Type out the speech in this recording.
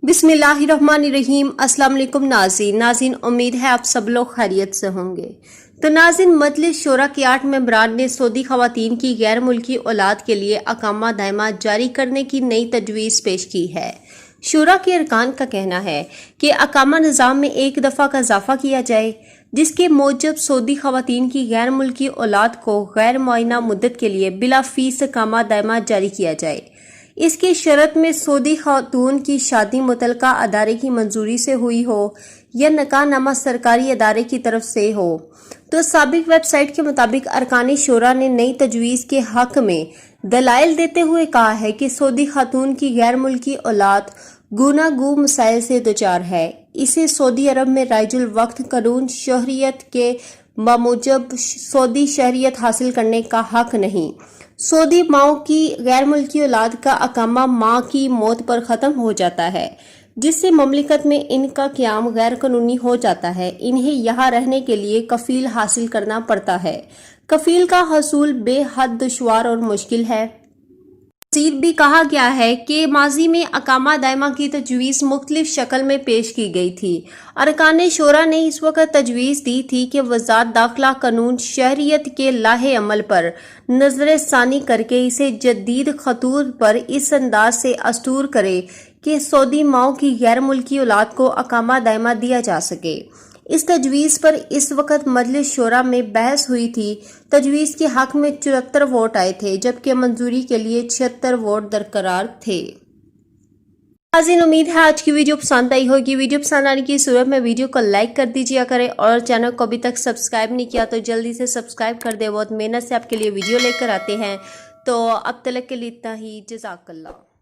बिस्मिल्लाहिर्रहमानिर्रहीम। अस्सलाम वालेकुम नाज़रीन, उम्मीद है आप सब लोग खैरियत से होंगे। तो नाज़रीन, मजलिस शूरा के 8 मेंबरान ने सऊदी खवातीन की गैर मुल्की औलाद के लिए अकामा दायमा जारी करने की नई तजवीज़ पेश की है। शूरा के अरकान का कहना है कि अकामा निज़ाम में एक दफ़ा का इजाफा किया जाए, जिसके मूजब सऊदी खवातीन की गैर मुल्की औलाद को गैर मुअय्यना मुद्दत के लिए बिला फीस अकामा दायमा जारी किया जाए। इसकी शर्त में सऊदी खातून की शादी मुतलका अदारे की मंजूरी से हुई हो या निकाहनामा सरकारी अदारे की तरफ से हो। तो साबिक वेबसाइट के मुताबिक अरकान शूरा ने नई तजवीज़ के हक में दलाइल देते हुए कहा है कि सऊदी खातून की गैर मुल्की औलाद गुनागू मसाइल से दुचार है। इसे सऊदी अरब में राइजुल वक्त कानून शहरियत के बमूजब सऊदी शहरियत हासिल करने का हक नहीं। सऊदी माओं की गैर मुल्की औलाद का अकामा माँ की मौत पर ख़त्म हो जाता है, जिससे ममलिकत में इनका क़याम गैर कानूनी हो जाता है। इन्हें यहाँ रहने के लिए कफ़ील हासिल करना पड़ता है। कफ़ील का हसूल बेहद दुश्वार और मुश्किल है। मज़ीद भी कहा गया है कि माजी में अकामा दायमा की तजवीज़ मुख्तलिफ शक्ल में पेश की गई थी। अरकान शूरा ने इस वक्त तजवीज़ दी थी कि वज़ारत दाखिला कानून शहरियत के लाहे अमल पर नज़र सानी करके इसे जदीद खतूत पर इस अंदाज से अस्टूर करे कि सऊदी माओं की गैर मुल्की औलाद को अकामा दायमा दिया जा सके। इस तजवीज़ पर इस वक्त मजलिस शूरा में बहस हुई थी। तजवीज़ के हक में 74 वोट आए थे, जबकि मंजूरी के लिए 76 वोट दरकरार थे। नाज़रीन, उम्मीद है आज की वीडियो पसंद आई होगी। वीडियो पसंद आने की सूरत में वीडियो को लाइक कर दीजिए करें, और चैनल को अभी तक सब्सक्राइब नहीं किया तो जल्दी से सब्सक्राइब कर दे। बहुत मेहनत से आपके लिए वीडियो लेकर आते हैं। तो अब तक के लिए इतना ही। जज़ाकल्लाह।